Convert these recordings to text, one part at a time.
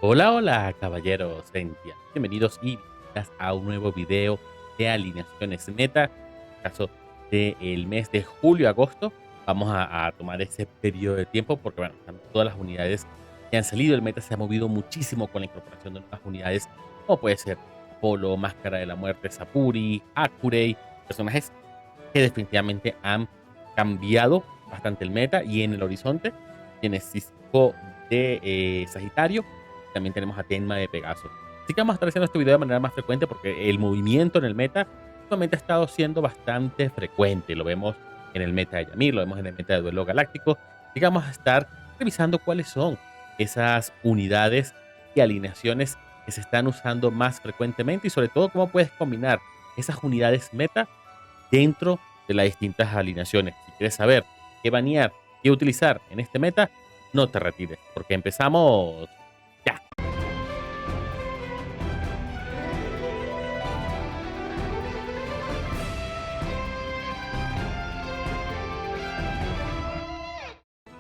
Hola, hola, caballeros, Sentia. Bienvenidos y bienvenidas a un nuevo video de alineaciones meta. En el caso del mes de julio-agosto, vamos a tomar ese periodo de tiempo porque, bueno, están todas las unidades que han salido. El meta se ha movido muchísimo con la incorporación de nuevas unidades, como puede ser Apolo, Máscara de la Muerte, Sapuri, Hakurei, personajes que definitivamente han cambiado bastante el meta. Y en el horizonte tienes Cisco de Sagitario, también tenemos a Tenma de Pegaso. Así que vamos a estar haciendo este video de manera más frecuente porque el movimiento en el meta últimamente ha estado siendo bastante frecuente. Lo vemos en el meta de Yamir, lo vemos en el meta de Duelo Galáctico. Así que vamos a estar revisando cuáles son esas unidades y alineaciones que se están usando más frecuentemente y sobre todo cómo puedes combinar esas unidades meta dentro de las distintas alineaciones. Si quieres saber qué banear, qué utilizar en este meta, no te retires, porque empezamos ya.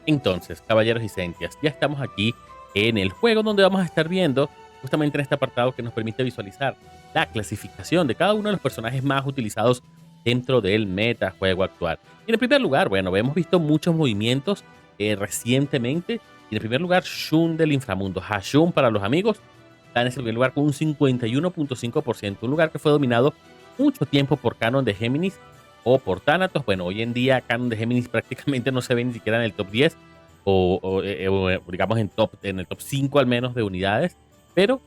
Entonces, caballeros y sentias, ya estamos aquí en el juego donde vamos a estar viendo justamente en este apartado que nos permite visualizar la clasificación de cada uno de los personajes más utilizados dentro del metajuego actual. Y en el primer lugar, bueno, hemos visto muchos movimientos recientemente. Y en el primer lugar, Shun del inframundo, Hashun para los amigos, está en ese primer lugar con un 51.5%, un lugar que fue dominado mucho tiempo por Canon de Géminis o por Thanatos. Bueno, hoy en día Canon de Géminis prácticamente no se ve ni siquiera en el top 10 digamos en el top 5 al menos de unidades, pero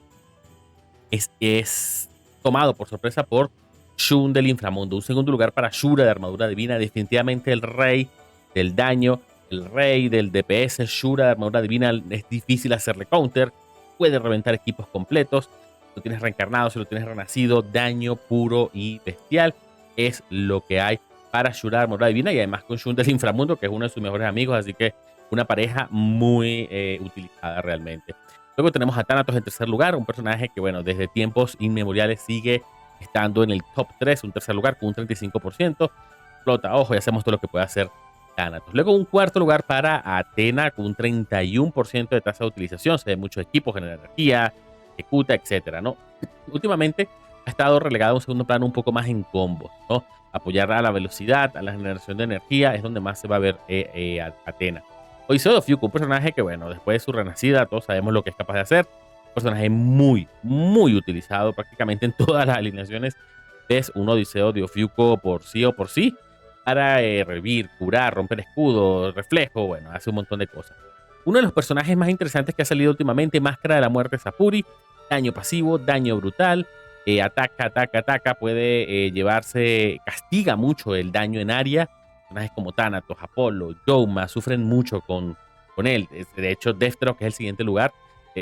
es tomado por sorpresa por Shun del inframundo. Un segundo lugar para Shura de armadura divina, definitivamente el rey del daño, el rey del DPS. Shura de armadura divina es difícil hacerle counter, puede reventar equipos completos. Si lo tienes reencarnado, si lo tienes renacido, daño puro y bestial es lo que hay para Shura de armadura divina, y además con Shun del inframundo, que es uno de sus mejores amigos, así que una pareja muy utilizada realmente. Luego tenemos a Thanatos en tercer lugar, un personaje que, bueno, desde tiempos inmemoriales sigue estando en el top 3, un tercer lugar con un 35%. Flota, ojo, ya sabemos todo lo que puede hacer Thanatos. Luego un cuarto lugar para Athena con un 31% de tasa de utilización. Se ve muchos equipos, genera energía, ejecuta, etcétera, ¿no? Últimamente ha estado relegado a un segundo plano un poco más en combos, ¿no? Apoyar a la velocidad, a la generación de energía, es donde más se va a ver Athena. Odiseo de Ofiuco, un personaje que, bueno, después de su renacida, todos sabemos lo que es capaz de hacer. Un personaje muy, muy utilizado prácticamente en todas las alineaciones. Es un Odiseo de Ofiuco por sí o por sí, para revivir, curar, romper escudo, reflejo, bueno, hace un montón de cosas. Uno de los personajes más interesantes que ha salido últimamente, Máscara de la Muerte Sapuri, daño pasivo, daño brutal, ataca, ataca, ataca, puede llevarse, castiga mucho el daño en área. Personajes como Thanatos, Apolo, Yoma sufren mucho con él. De hecho, Deathstroke, que es el siguiente lugar,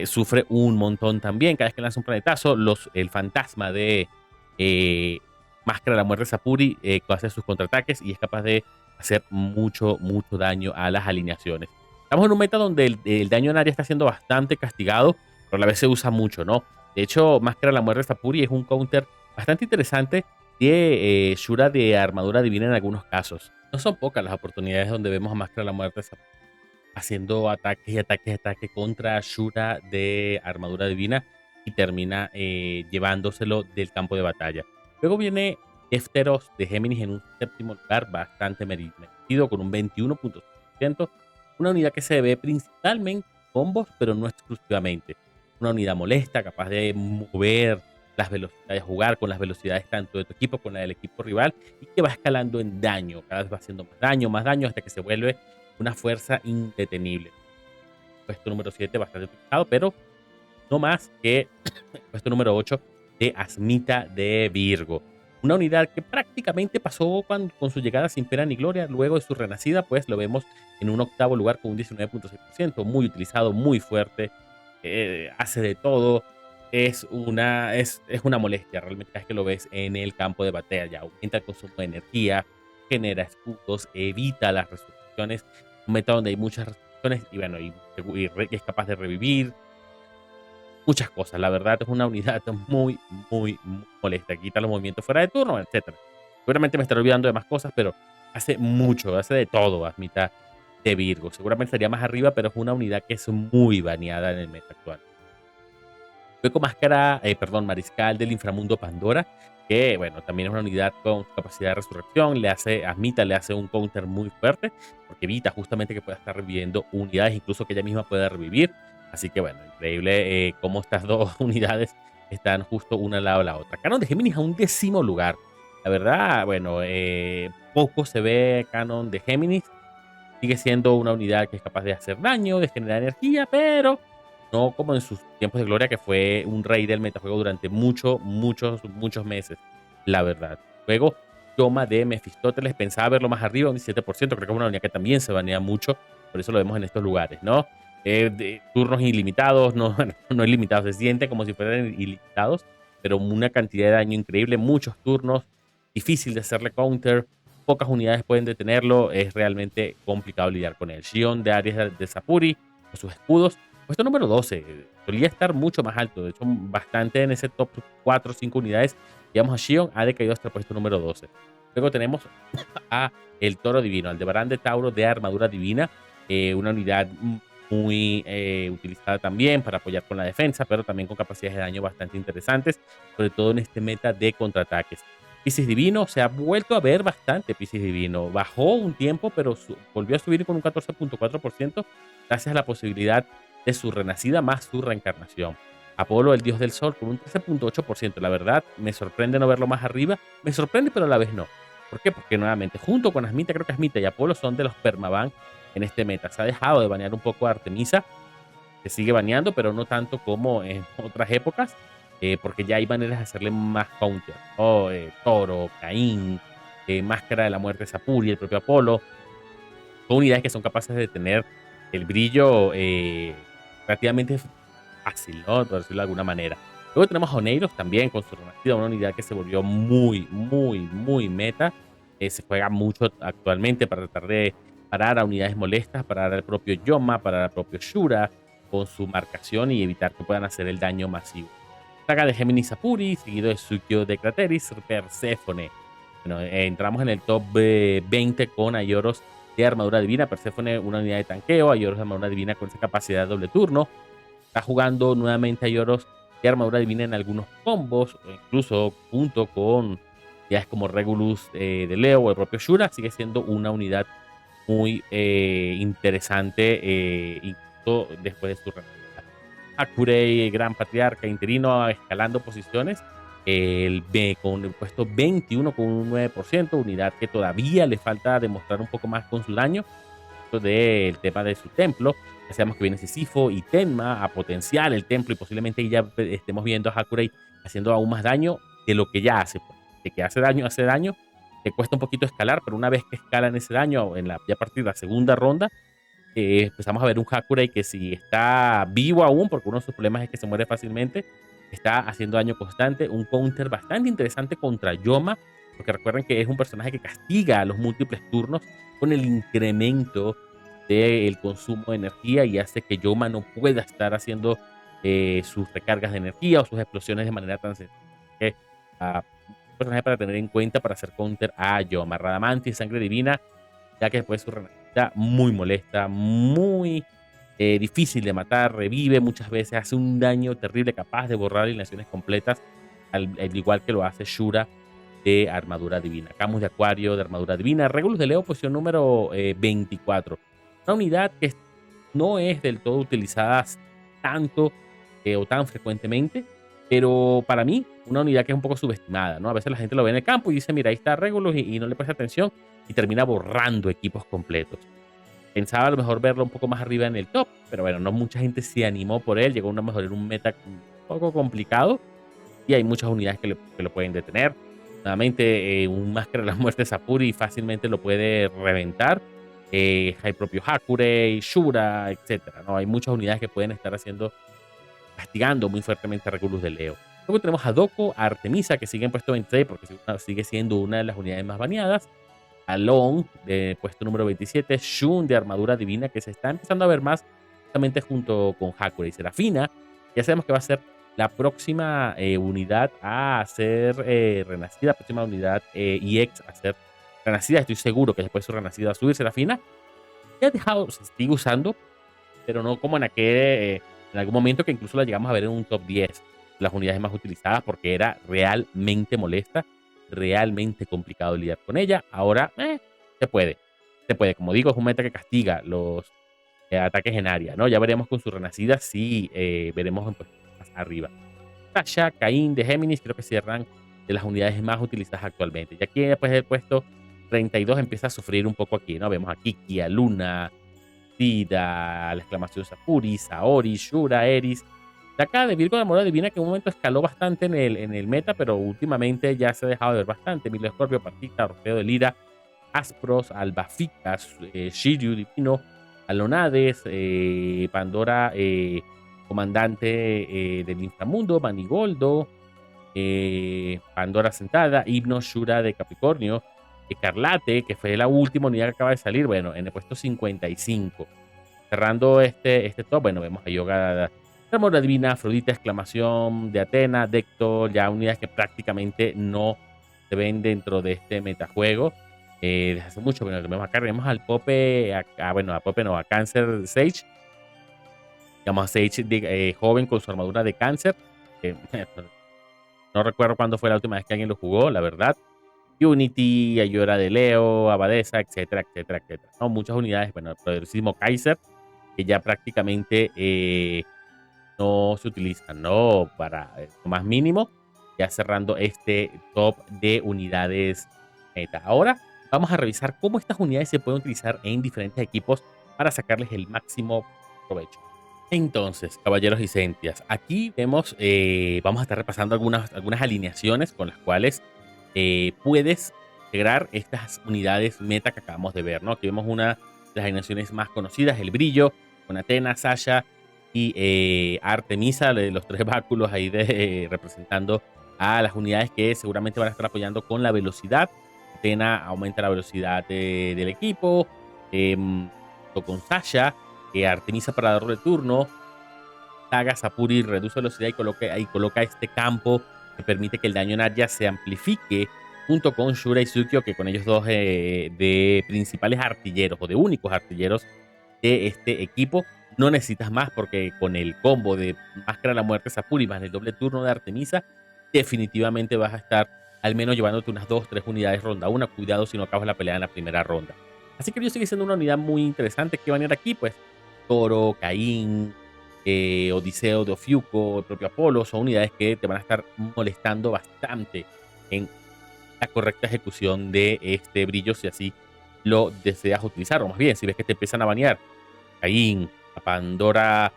sufre un montón también. Cada vez que lanza un planetazo, el fantasma de eh, Máscara de la Muerte Sapuri hace sus contraataques y es capaz de hacer mucho, mucho daño a las alineaciones. Estamos en un meta donde el daño en área está siendo bastante castigado, pero a la vez se usa mucho, ¿no? De hecho, Máscara de la Muerte Sapuri es un counter bastante interesante de Shura de armadura divina en algunos casos. No son pocas las oportunidades donde vemos a Máscara de la Muerte haciendo ataques y ataques y ataques contra Shura de armadura divina y termina llevándoselo del campo de batalla. Luego viene Efteros de Géminis en un séptimo lugar, bastante merecido, con un 21.5%. Una unidad que se ve principalmente en combos, pero no exclusivamente. Una unidad molesta, capaz de mover las velocidades, jugar con las velocidades tanto de tu equipo como la del equipo rival, y que va escalando en daño. Cada vez va haciendo más daño, hasta que se vuelve una fuerza indetenible. Puesto número 7, bastante utilizado, pero no más que el puesto número 8 de Asmita de Virgo. Una unidad que prácticamente pasó con su llegada sin pena ni gloria. Luego de su renacida, pues lo vemos en un octavo lugar con un 19.6%. Muy utilizado, muy fuerte. Hace de todo. Es una molestia realmente cada vez que lo ves en el campo de batalla. Aumenta el consumo de energía, genera escudos, evita las resurrecciones. Un meta donde hay muchas resurrecciones y bueno, y es capaz de revivir muchas cosas. La verdad es una unidad muy, muy, muy molesta. Quita los movimientos fuera de turno, etcétera. Seguramente me estaré olvidando de más cosas, pero hace mucho, hace de todo a mitad de Virgo. Seguramente estaría más arriba, pero es una unidad que es muy baneada en el meta actual. Luego Máscara, perdón, Mariscal del Inframundo Pandora, que bueno, también es una unidad con capacidad de resurrección, a Mita le hace un counter muy fuerte, porque evita justamente que pueda estar reviviendo unidades, incluso que ella misma pueda revivir. Así que bueno, increíble cómo estas dos unidades están justo una al lado de la otra. Canon de Géminis a un 10º lugar. La verdad, bueno, poco se ve Canon de Géminis. Sigue siendo una unidad que es capaz de hacer daño, de generar energía, pero no como en sus tiempos de gloria, que fue un rey del metajuego durante muchos meses, la verdad. Luego, Toma de Mefistóteles, pensaba verlo más arriba, un 17%, creo que es una unidad que también se banea mucho, por eso lo vemos en estos lugares, ¿no? De turnos ilimitados, no, bueno, no ilimitados, se siente como si fueran ilimitados, pero una cantidad de daño increíble, muchos turnos, difícil de hacerle counter, pocas unidades pueden detenerlo, es realmente complicado lidiar con él. Shion de Aries de Sapuri, con sus escudos, puesto número 12, solía estar mucho más alto, de hecho bastante en ese top 4 o 5 unidades, digamos a Shion, ha decaído hasta el puesto número 12. Luego tenemos a el Toro Divino, Aldebarán de Tauro de Armadura Divina, una unidad muy utilizada también para apoyar con la defensa, pero también con capacidades de daño bastante interesantes, sobre todo en este meta de contraataques. Piscis Divino, se ha vuelto a ver bastante Piscis Divino. Bajó un tiempo, pero volvió a subir con un 14.4% gracias a la posibilidad de su renacida más su reencarnación. Apolo, el dios del sol, con un 13.8%. La verdad, me sorprende no verlo más arriba. Me sorprende, pero a la vez no. ¿Por qué? Porque nuevamente, junto con Asmita, creo que Asmita y Apolo son de los permaban en este meta. Se ha dejado de banear un poco a Artemisa, se sigue baneando, pero no tanto como en otras épocas, porque ya hay maneras de hacerle más counter, ¿no? Toro, Caín, Máscara de la Muerte, Sapuri, el propio Apolo, son unidades que son capaces de tener el brillo relativamente fácil, ¿no? Por decirlo de alguna manera. Luego tenemos a Oneiros también con su renacida, una unidad que se volvió muy meta. Se juega mucho actualmente para tratar de parar a unidades molestas, parar al propio Yoma, parar al propio Shura con su marcación y evitar que puedan hacer el daño masivo. Saga de Géminis Sapuri, seguido de Suikyo de Crateris, Perséfone. Bueno, entramos en el top 20 con Aioros de Armadura Divina. Perséfone, una unidad de tanqueo. Aioros de Armadura Divina con esa capacidad de doble turno. Está jugando nuevamente Aioros de Armadura Divina en algunos combos, o incluso junto con unidades como Regulus de Leo o el propio Shura. Sigue siendo una unidad muy interesante, incluso después de su renacimiento. Hakurei, Gran Patriarca interino, escalando posiciones. Con el puesto 21 con un 9%, unidad que todavía le falta demostrar un poco más con su daño. Esto del tema de su templo. Ya sabemos que viene Sisifo y Tenma a potenciar el templo y posiblemente ya estemos viendo a Hakurei haciendo aún más daño de lo que ya hace. De que hace daño, le cuesta un poquito escalar, pero una vez que escalan ese daño, ya a partir de la segunda ronda, empezamos a ver un Hakurei que si está vivo aún, porque uno de sus problemas es que se muere fácilmente, está haciendo daño constante, un counter bastante interesante contra Yoma, porque recuerden que es un personaje que castiga a los múltiples turnos con el incremento del consumo de energía y hace que Yoma no pueda estar haciendo sus recargas de energía o sus explosiones de manera tan sencilla. Un personaje para tener en cuenta para hacer counter a Yoma. Radamantis, Sangre Divina, ya que después su renacida muy molesta, muy difícil de matar, revive muchas veces, hace un daño terrible, capaz de borrar alineaciones completas, al igual que lo hace Shura de Armadura Divina. Camus de Acuario de Armadura Divina. Regulus de Leo, posición número 24. Una unidad que no es del todo utilizada tanto o tan frecuentemente, pero para mí, una unidad que es un poco subestimada, ¿no? A veces la gente lo ve en el campo y dice, mira, ahí está Regulus y no le presta atención y termina borrando equipos completos. Pensaba a lo mejor verlo un poco más arriba en el top, pero bueno, no mucha gente se animó por él, llegó a mejor en un meta un poco complicado y hay muchas unidades que lo pueden detener. Nuevamente, un Máscara de la Muerte Sapuri fácilmente lo puede reventar. Hay propio Hakurei, Shura, etcétera, ¿no? Hay muchas unidades que pueden estar castigando muy fuertemente a Regulus de Leo. Luego tenemos a Doko, a Artemisa, que sigue en puesto 26 porque sigue siendo una de las unidades más baneadas. A Long, de puesto número 27. Shun, de Armadura Divina, que se está empezando a ver más justamente junto con Hakurei. Serafina, ya sabemos que va a ser la próxima unidad a ser renacida, la próxima unidad EX a ser renacida. Estoy seguro que después de su renacida va a subir Serafina. Ya ha dejado, se sigue usando, pero no como en aquel En algún momento que incluso la llegamos a ver en un top 10 las unidades más utilizadas porque era realmente molesta, realmente complicado lidiar con ella. Ahora, se puede. Se puede. Como digo, es un meta que castiga los ataques en área, ¿no? Ya veremos con su renacida si veremos pues, más arriba. Sasha, Caín de Géminis creo que cierran de las unidades más utilizadas actualmente. Y aquí después del puesto 32 empieza a sufrir un poco aquí, ¿no? Vemos aquí Kia Luna, Tida, la exclamación Sapuri, Saori, Shura, Eris. De acá de Virgo de Armadura Divina que en un momento escaló bastante en el meta, pero últimamente ya se ha dejado de ver bastante. Milo Scorpio, Partita, Orfeo de Lira, Aspros, Albaficas, Shiryu Divino, Alonades, Pandora, Comandante del Inframundo, Manigoldo, Pandora Sentada, Himno Shura de Capricornio, Escarlate, que fue la última unidad que acaba de salir, bueno, en el puesto 55. Cerrando este top, bueno, vemos a Yoga, Ramona Divina, Afrodita, Exclamación de Atena, Dector, ya unidades que prácticamente no se ven dentro de este metajuego. Desde hace mucho, bueno, vemos acá, vemos al Pope, a Pope no, a Cáncer Sage. Digamos a Sage joven con su armadura de cáncer. No recuerdo cuándo fue la última vez que alguien lo jugó, la verdad. Unity, Ayora de Leo, Abadesa, etcétera, etcétera, etcétera. ¿No? Muchas unidades, bueno, el poderosísimo Kaiser, que ya prácticamente no se utilizan, ¿no? Para lo más mínimo, ya cerrando este top de unidades meta. Ahora vamos a revisar cómo estas unidades se pueden utilizar en diferentes equipos para sacarles el máximo provecho. Entonces, caballeros y sentias, aquí vemos, vamos a estar repasando algunas alineaciones con las cuales puedes integrar estas unidades meta que acabamos de ver, ¿no? Aquí vemos una de las alineaciones más conocidas, el Brillo, con Athena, Sasha y Artemisa, los tres báculos ahí representando a las unidades que seguramente van a estar apoyando con la velocidad. Athena aumenta la velocidad del equipo, con Sasha, Artemisa para darle turno, Saga Sapuri reduce velocidad y coloca este campo que permite que el daño en área se amplifique junto con Shura y Tsukio, que con ellos dos de principales artilleros o de únicos artilleros de este equipo. No necesitas más porque con el combo de Máscara de la Muerte Sapuri más el doble turno de Artemisa, definitivamente vas a estar al menos llevándote unas 2-3 unidades ronda 1. Cuidado si no acabas la pelea en la primera ronda. Así que yo sigue siendo una unidad muy interesante que va a venir aquí, pues Toro, Caín, Odiseo de Ofiuco, el propio Apolo, son unidades que te van a estar molestando bastante en la correcta ejecución de este brillo si así lo deseas utilizar, o más bien si ves que te empiezan a banear Caín, a Pandora,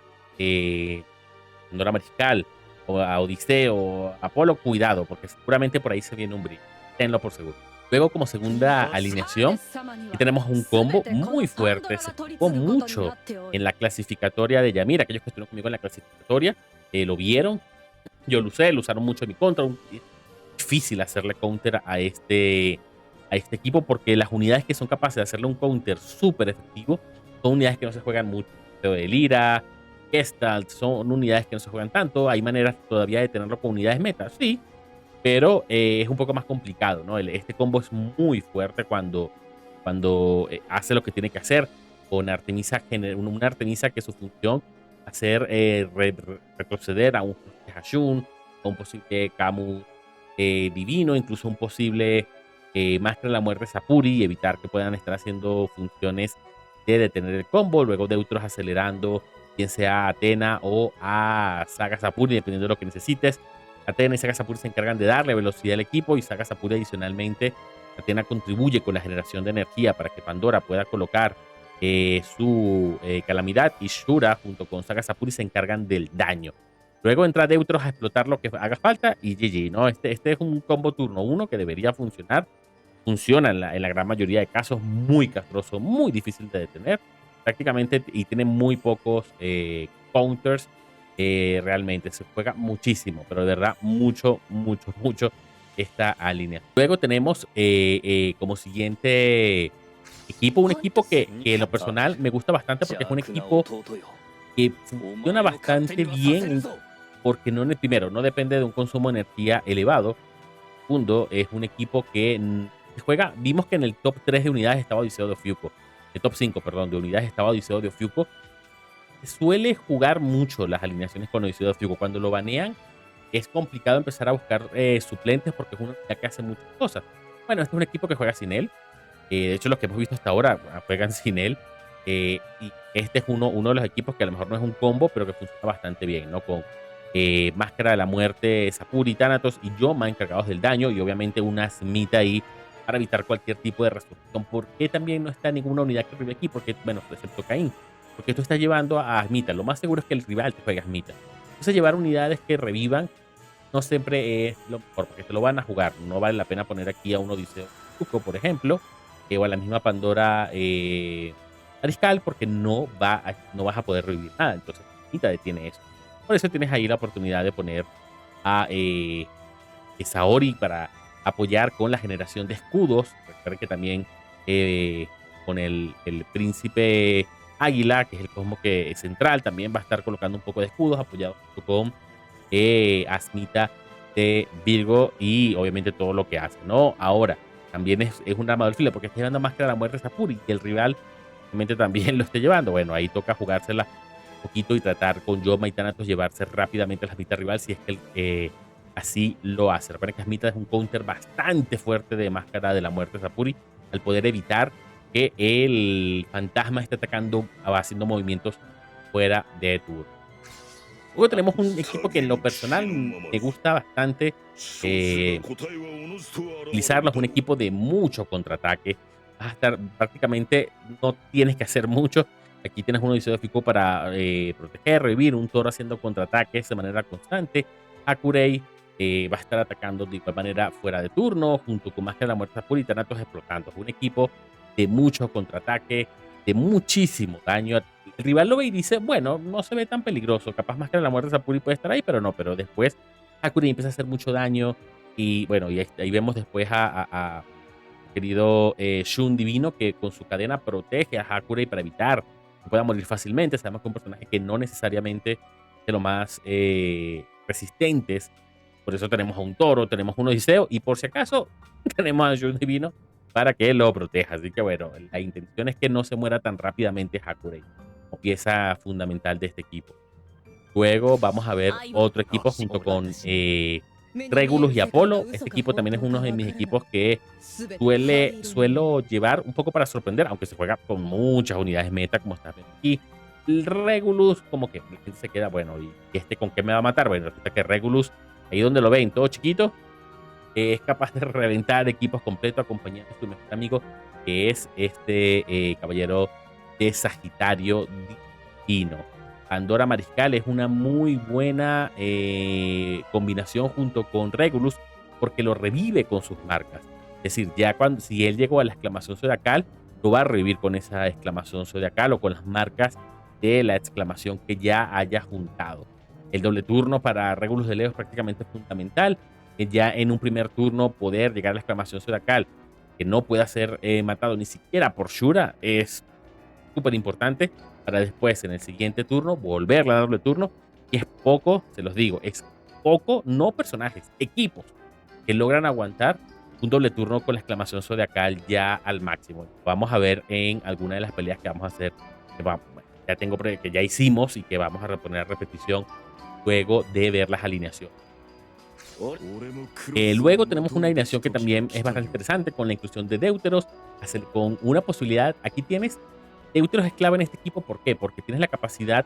Pandora Mariscal, o a Odiseo, a Apolo, cuidado, porque seguramente por ahí se viene un brillo, tenlo por seguro. Luego, como segunda alineación, aquí tenemos un combo muy fuerte, se jugó mucho en la clasificatoria de Yamir. Aquellos que estuvieron conmigo en la clasificatoria lo vieron, yo lo usé, lo usaron mucho en mi contra. Difícil hacerle counter a este equipo porque las unidades que son capaces de hacerle un counter súper efectivo son unidades que no se juegan mucho. De Lira, Gestalt, son unidades que no se juegan tanto. Hay maneras todavía de tenerlo con unidades meta, sí, pero es un poco más complicado, ¿no? Este combo es muy fuerte cuando hace lo que tiene que hacer. Con Artemisa, una Artemisa que su función hacer retroceder a un Hashun, a un posible Camus divino, incluso un posible Máscara de la Muerte Sapuri, y evitar que puedan estar haciendo funciones de detener el combo. Luego Deutros acelerando, bien sea a Athena o a Saga Sapuri, dependiendo de lo que necesites. Athena y Saga Sapuri se encargan de darle velocidad al equipo, y Saga Sapuri adicionalmente, Athena contribuye con la generación de energía para que Pandora pueda colocar su calamidad, y Shura junto con Saga Sapuri se encargan del daño. Luego entra Deutros a explotar lo que haga falta y GG, ¿no? Este es un combo turno 1 que debería funcionar. Funciona en la gran mayoría de casos, muy castroso, muy difícil de detener prácticamente, y tiene muy pocos counters. Realmente se juega muchísimo, pero de verdad mucho, mucho, mucho esta alineación. Luego tenemos como siguiente equipo, un equipo que en lo personal me gusta bastante porque es un equipo que funciona bastante bien porque primero, no depende de un consumo de energía elevado. Segundo, es un equipo que se juega, vimos que en el top 3 de unidades estaba Odiseo de Ofiuco, el top 5, perdón, de unidades estaba Odiseo de Ofiuco, suele jugar mucho las alineaciones con Odiseo de Fuego. Cuando lo banean, es complicado empezar a buscar suplentes porque es uno que hace muchas cosas. Bueno, este es un equipo que juega sin él. De hecho, los que hemos visto hasta ahora juegan sin él. Y este es uno de los equipos que a lo mejor no es un combo, pero que funciona bastante bien, ¿no? Con Máscara de la Muerte, Sapuri, Thanatos y Yoma encargados del daño. Y obviamente una Smita ahí para evitar cualquier tipo de resurrección. ¿Por qué también no está ninguna unidad que revive aquí? Porque, bueno, excepto Caín. Porque esto está llevando a Smita. Lo más seguro es que el rival te juegue a Smita. Entonces llevar unidades que revivan no siempre es lo mejor, porque te lo van a jugar. No vale la pena poner aquí a un Odiseo Tuco, por ejemplo, o a la misma Pandora Mariscal, porque no vas a poder revivir nada. Entonces, Smita detiene eso. Por eso tienes ahí la oportunidad de poner a Saori para apoyar con la generación de escudos. Recuerden que también con el príncipe Águila, que es el cosmo que es central, también va a estar colocando un poco de escudos apoyado con Asmita de Virgo y obviamente todo lo que hace, ¿no? Ahora, también es un armador fila porque está llevando Máscara de la Muerte Sapuri y el rival obviamente también lo esté llevando. Bueno, ahí toca jugársela un poquito y tratar con Yoma y Thanatos llevarse rápidamente a la Asmita rival si es que así lo hace. Recuerden que Asmita es un counter bastante fuerte de Máscara de la Muerte Sapuri al poder evitar que el fantasma esté atacando, haciendo movimientos fuera de turno. Luego tenemos un equipo que en lo personal me gusta bastante utilizarlo. Es un equipo de mucho contraataque. Vas a estar prácticamente, no tienes que hacer mucho. Aquí tienes un Odiseo de Fico para proteger, revivir, un Toro haciendo contraataques de manera constante. Hakurei va a estar atacando de igual manera fuera de turno, junto con Máscara de la Muerte Sapuri y Thanatos explotando. Es un equipo de mucho contraataque, de muchísimo daño. El rival lo ve y dice, bueno, no se ve tan peligroso, capaz Máscara de la Muerte Sapuri puede estar ahí, pero no, pero después Hakurei empieza a hacer mucho daño y bueno, y ahí vemos después a querido Shun Divino que con su cadena protege a Hakurei para evitar que pueda morir fácilmente. Sabemos que es un personaje que no necesariamente es de los más resistentes, por eso tenemos a un Toro, tenemos un Odiseo y por si acaso tenemos a Shun Divino para que lo proteja. Así que bueno, la intención es que no se muera tan rápidamente Hakurei, como pieza fundamental de este equipo. Luego vamos a ver otro equipo junto con Regulus y Apolo. Este equipo también es uno de mis equipos que suelo llevar un poco para sorprender, aunque se juega con muchas unidades meta, como está viendo aquí. El Regulus, como que se queda, bueno, ¿y este con qué me va a matar? Bueno, resulta que Regulus, ahí donde lo ven, todo chiquito, es capaz de reventar equipos completos acompañado de su mejor amigo, que es este caballero de Sagitario Divino. Pandora Mariscal es una muy buena combinación junto con Regulus porque lo revive con sus marcas. Es decir, ya si él llegó a la exclamación zodiacal, lo va a revivir con esa exclamación zodiacal o con las marcas de la exclamación que ya haya juntado. El doble turno para Regulus de Leo es prácticamente fundamental. Ya en un primer turno poder llegar a la exclamación zodiacal que no pueda ser matado ni siquiera por Shura es súper importante para después en el siguiente turno volverla a doble turno. Y es poco, se los digo, es poco, no personajes, equipos que logran aguantar un doble turno con la exclamación zodiacal ya al máximo. Vamos a ver en alguna de las peleas que vamos a hacer, que ya hicimos y que vamos a reponer a repetición luego de ver las alineaciones. Luego tenemos una alineación que también es bastante interesante con la inclusión de Deuteros, con una posibilidad. Aquí tienes Deuteros es clave en este equipo. ¿Por qué? Porque tienes la capacidad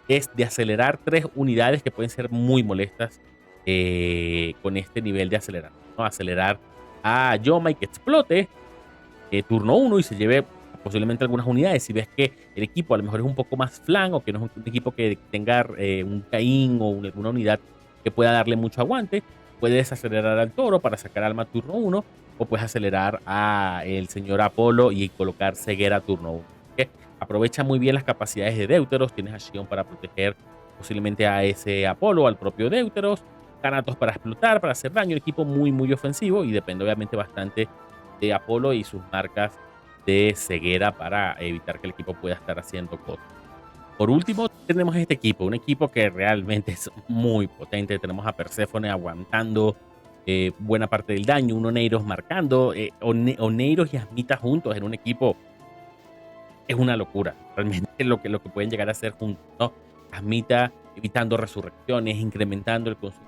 de acelerar 3 unidades que pueden ser muy molestas con este nivel de acelerar, ¿no? Acelerar a Yoma y que explote turno 1 y se lleve posiblemente algunas unidades. Si ves que el equipo a lo mejor es un poco más flan o que no es un equipo que tenga un Caín o alguna unidad que pueda darle mucho aguante, puedes acelerar al Toro para sacar alma turno 1 o puedes acelerar a el señor Apolo y colocar ceguera turno 1. ¿Okay? Aprovecha muy bien las capacidades de Deuteros. Tienes a Shion para proteger posiblemente a ese Apolo, al propio Deuteros. Thanatos para explotar, para hacer daño. Un equipo muy, muy ofensivo y depende obviamente bastante de Apolo y sus marcas de ceguera para evitar que el equipo pueda estar haciendo cosas. Por último, tenemos este equipo, un equipo que realmente es muy potente. Tenemos a Perséfone aguantando buena parte del daño, un Oneiros marcando, Oneiros y Asmita juntos en un equipo es una locura. Realmente lo que pueden llegar a hacer juntos, ¿no? Asmita evitando resurrecciones, incrementando el consumo,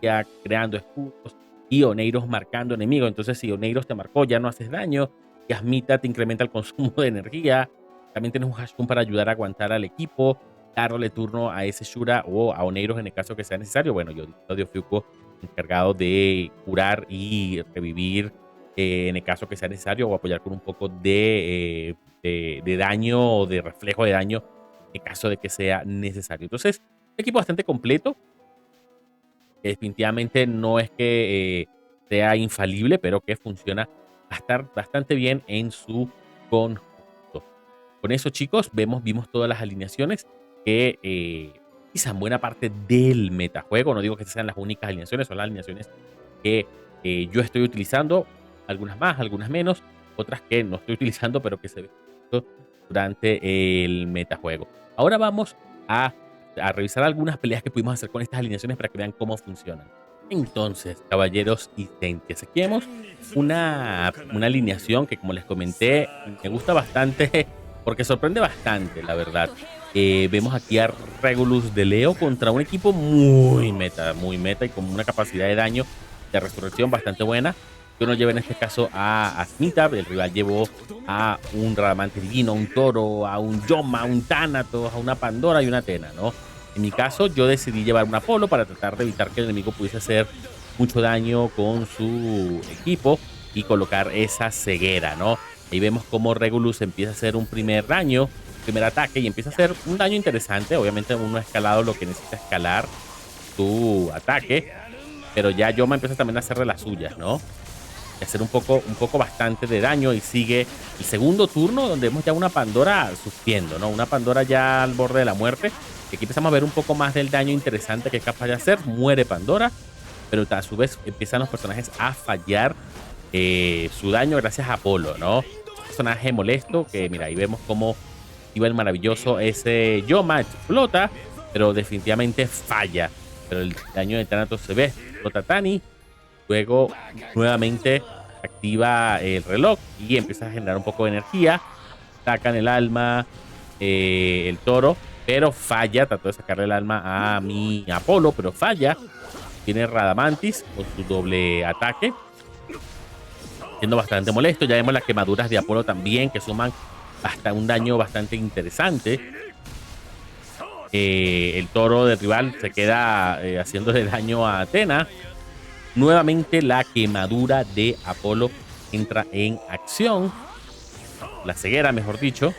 ya creando escudos, y Oneiros marcando enemigos. Entonces, si Oneiros te marcó, ya no haces daño, y Asmita te incrementa el consumo de energía. También tienes un Hashkun para ayudar a aguantar al equipo, darle turno a ese Shura o a Oneiros en el caso que sea necesario. Bueno, yo de Ofiuco encargado de curar y revivir en el caso que sea necesario, o apoyar con un poco de daño o de reflejo de daño en caso de que sea necesario. Entonces, un equipo bastante completo. Definitivamente no es que sea infalible, pero que funciona bastante bien en su conjunto. Con eso, chicos, vimos todas las alineaciones que utilizan buena parte del metajuego. No digo que sean las únicas alineaciones, son las alineaciones que yo estoy utilizando, algunas más, algunas menos, otras que no estoy utilizando, pero que se ven durante el metajuego. Ahora vamos a revisar algunas peleas que pudimos hacer con estas alineaciones para que vean cómo funcionan. Entonces, caballeros y gentes, aquí vemos una alineación que, como les comenté, me gusta bastante porque sorprende bastante, la verdad. Vemos aquí a Regulus de Leo contra un equipo muy meta y con una capacidad de daño de resurrección bastante buena. Yo no llevé en este caso a Asmita, el rival llevó a un Radamante Divino, a un Toro, a un Yoma, a un Thanatos, a una Pandora y una Athena, ¿no? En mi caso, yo decidí llevar un Apolo para tratar de evitar que el enemigo pudiese hacer mucho daño con su equipo y colocar esa ceguera, ¿no? Ahí vemos cómo Regulus empieza a hacer un primer ataque y empieza a hacer un daño interesante. Obviamente uno ha escalado lo que necesita escalar su ataque, pero ya Yoma empieza también a hacer de las suyas, ¿no? Y hacer un poco bastante de daño, y sigue el segundo turno donde vemos ya una Pandora sufriendo, ¿no? Una Pandora ya al borde de la muerte. Y aquí empezamos a ver un poco más del daño interesante que es capaz de hacer. Muere Pandora, pero a su vez empiezan los personajes a fallar su daño gracias a Apolo, ¿no? Un personaje molesto que, mira, ahí vemos cómo iba el maravilloso ese Yoma, explota, pero definitivamente falla. Pero el daño de Thanatos se ve, explota Tani. Luego nuevamente activa el reloj y empieza a generar un poco de energía. Sacan el alma, el Toro, pero falla. Trató de sacarle el alma a mi Apolo, pero falla. Tiene Radamantis con su doble ataque, siendo bastante molesto. Ya vemos las quemaduras de Apolo también, que suman hasta un daño bastante interesante. El Toro del rival se queda haciéndole daño a Athena. Nuevamente la quemadura de Apolo entra en acción. La ceguera, mejor dicho,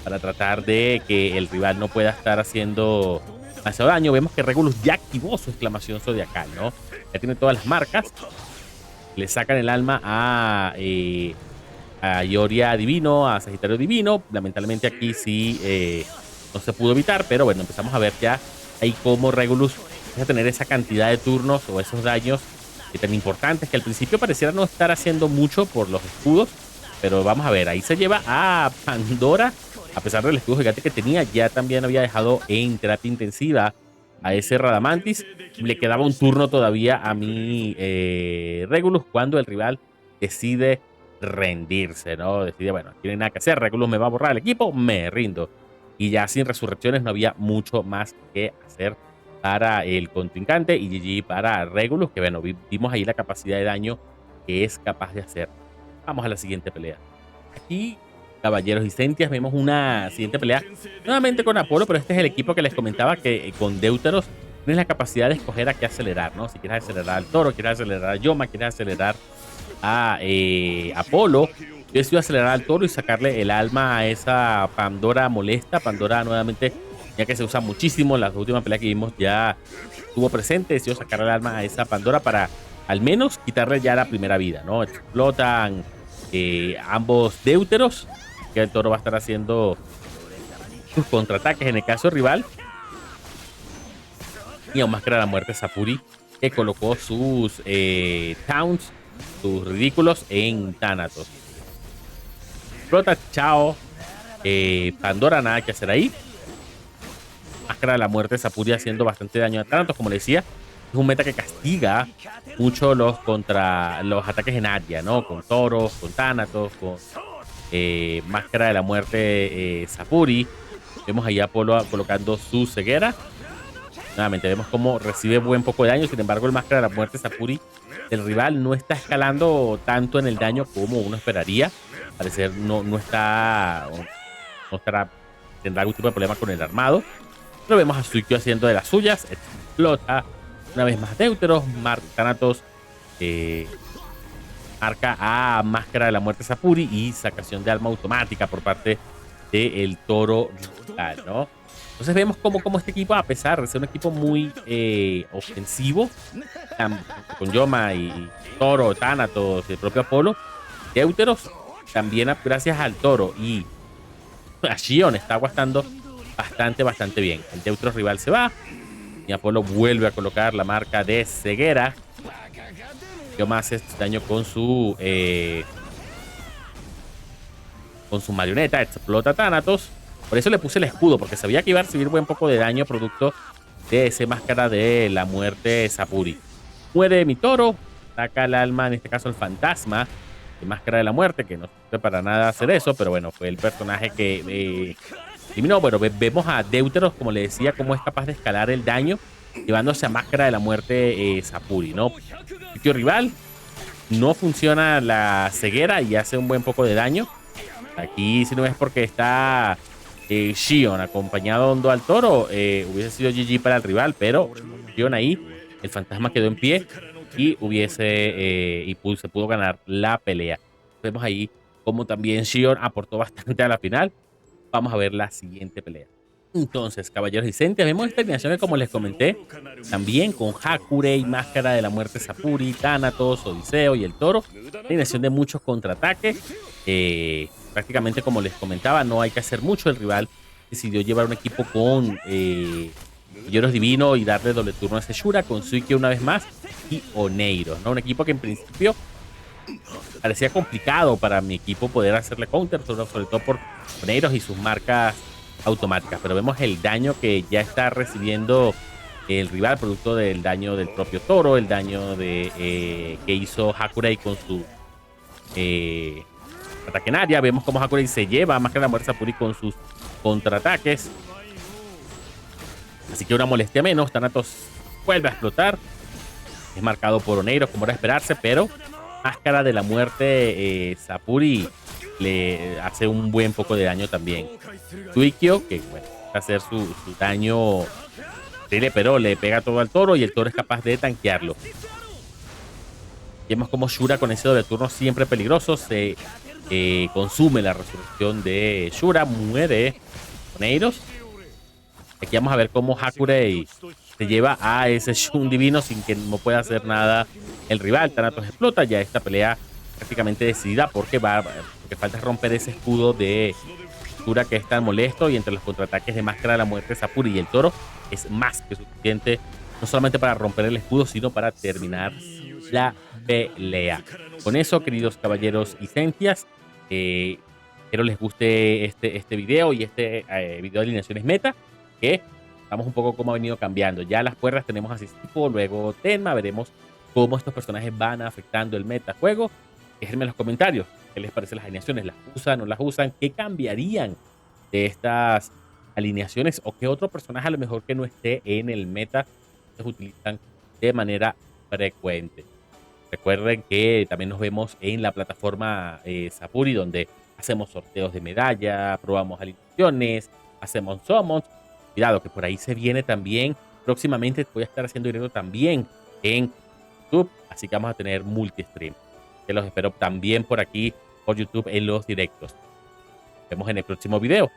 para tratar de que el rival no pueda estar haciendo demasiado daño. Vemos que Regulus ya activó su exclamación zodiacal, ¿no? Ya tiene todas las marcas. Le sacan el alma a Ioria Divino, a Sagitario Divino. Lamentablemente aquí sí no se pudo evitar, pero bueno, empezamos a ver ya ahí cómo Regulus a tener esa cantidad de turnos o esos daños tan importantes que al principio pareciera no estar haciendo mucho por los escudos, pero vamos a ver, ahí se lleva a Pandora, a pesar del escudo gigante que tenía. Ya también había dejado en terapia intensiva a ese Radamantis. Le quedaba un turno todavía a mi Regulus cuando el rival decide rendirse, ¿no? Decide, bueno, no tiene nada que hacer, Regulus me va a borrar el equipo, me rindo. Y ya sin resurrecciones no había mucho más que hacer para el contrincante, y GG para Regulus, que bueno, vimos ahí la capacidad de daño que es capaz de hacer. Vamos a la siguiente pelea. Aquí, caballeros y sentias, vemos una siguiente pelea nuevamente con Apolo, pero este es el equipo que les comentaba que con Deuteros tienes la capacidad de escoger a qué acelerar, ¿no? Si quieres acelerar al Toro, quieres acelerar a Yoma, quieres acelerar a Apolo. Yo decido acelerar al Toro y sacarle el alma a esa Pandora molesta. Pandora nuevamente, ya que se usa muchísimo, en las últimas peleas que vimos ya estuvo presente. Decidió sacar el alma a esa Pandora para al menos quitarle ya la primera vida, ¿no? Explotan ambos Deuteros, que el Toro va a estar haciendo sus contraataques en el caso rival. Y aún más que la muerte Sapuri, que colocó sus Towns, sus ridículos, en Thanatos. Explota, chao. Pandora, nada que hacer ahí. Máscara de la muerte Sapuri haciendo bastante daño a Thanatos, como le decía. Es un meta que castiga mucho contra los ataques en área, ¿no? Con Toros, con Thanatos, con Máscara de la Muerte Sapuri. Vemos ahí a Apolo colocando su ceguera. Nuevamente vemos cómo recibe buen poco de daño. Sin embargo, el Máscara de la Muerte Sapuri del rival no está escalando tanto en el daño como uno esperaría. Al parecer no está... No estará, tendrá algún tipo de problema con el armado. Pero vemos a Suikyo haciendo de las suyas. Explota una vez más Deuteros. Thanatos marca a Máscara de la Muerte Sapuri y sacación de alma automática por parte del Toro rival, ¿no? Entonces vemos cómo este equipo, a pesar de ser un equipo muy ofensivo, con Yoma y Toro, Thanatos y el propio Apolo, Deuteros también, gracias al Toro y a Shion, está aguantando bastante bien. El Deuteros rival se va y Apolo vuelve a colocar la marca de ceguera. Yoma hace daño con su marioneta, explota Thanatos. Por eso le puse el escudo, porque sabía que iba a recibir buen poco de daño producto de ese Máscara de la Muerte Sapuri. Muere mi Toro, saca el alma, en este caso el fantasma de Máscara de la Muerte, que no sirve para nada hacer eso, pero bueno, fue el personaje que eliminó. Bueno, vemos a Deuteros, como le decía, cómo es capaz de escalar el daño, llevándose a Máscara de la Muerte Sapuri, ¿no? Sitio rival, no funciona la ceguera y hace un buen poco de daño. Aquí, si no es porque está Shion acompañado hondo al Toro, hubiese sido GG para el rival, pero Shion ahí, el fantasma quedó en pie y se pudo ganar la pelea. Vemos ahí como también Shion aportó bastante a la final. Vamos a ver la siguiente pelea. Entonces, caballeros y Sentia, vemos esta alineación que, como les comenté, también con Hakurei, Máscara de la Muerte Sapuri, Thanatos, Odiseo y el Toro. Alineación de muchos contraataques. Prácticamente, como les comentaba, no hay que hacer mucho. El rival decidió llevar un equipo con Lloros Divino y darle doble turno a ese Shura, con Suikyo una vez más y Oneiro, ¿no? Un equipo que en principio parecía complicado para mi equipo poder hacerle counter, sobre todo por Oneiros y sus marcas automáticas, pero vemos el daño que ya está recibiendo el rival producto del daño del propio Toro, el daño que hizo Hakurei con su ataque en área. Vemos cómo Hakurei se lleva a Máscara de la Muerte Sapuri con sus contraataques, así que una molestia menos. Thanatos vuelve a explotar, es marcado por Oneiros como era esperarse, pero Máscara de la Muerte Sapuri le hace un buen poco de daño también. Suikyo, que bueno, va a hacer su daño, pero le pega todo al Toro y el Toro es capaz de tanquearlo. Vemos como Shura, con ese doble turno siempre peligroso, se consume la resurrección de Shura, muere Oneiros. Aquí vamos a ver cómo Hakurei se lleva a ese Shun divino sin que no pueda hacer nada el rival. Thanatos explota, ya esta pelea prácticamente decidida porque falta romper ese escudo de Shura que es tan molesto, y entre los contraataques de Máscara de la Muerte Sapuri y el Toro es más que suficiente, no solamente para romper el escudo, sino para terminar la pelea. Con eso, queridos caballeros y Sentias, espero les guste este video y este video de alineaciones meta, que vamos un poco cómo ha venido cambiando. Ya las puertas tenemos a Sisipo, luego Tenma. Veremos cómo estos personajes van afectando el metajuego. Déjenme en los comentarios qué les parecen las alineaciones. ¿Las usan o no las usan? ¿Qué cambiarían de estas alineaciones? ¿O qué otro personaje a lo mejor que no esté en el meta se utilizan de manera frecuente? Recuerden que también nos vemos en la plataforma Sapuri, donde hacemos sorteos de medalla, probamos alineaciones, hacemos summons. Cuidado, que por ahí se viene también. Próximamente voy a estar haciendo directo también en YouTube, así que vamos a tener multi-stream, que los espero también por aquí, por YouTube, en los directos. Nos vemos en el próximo video.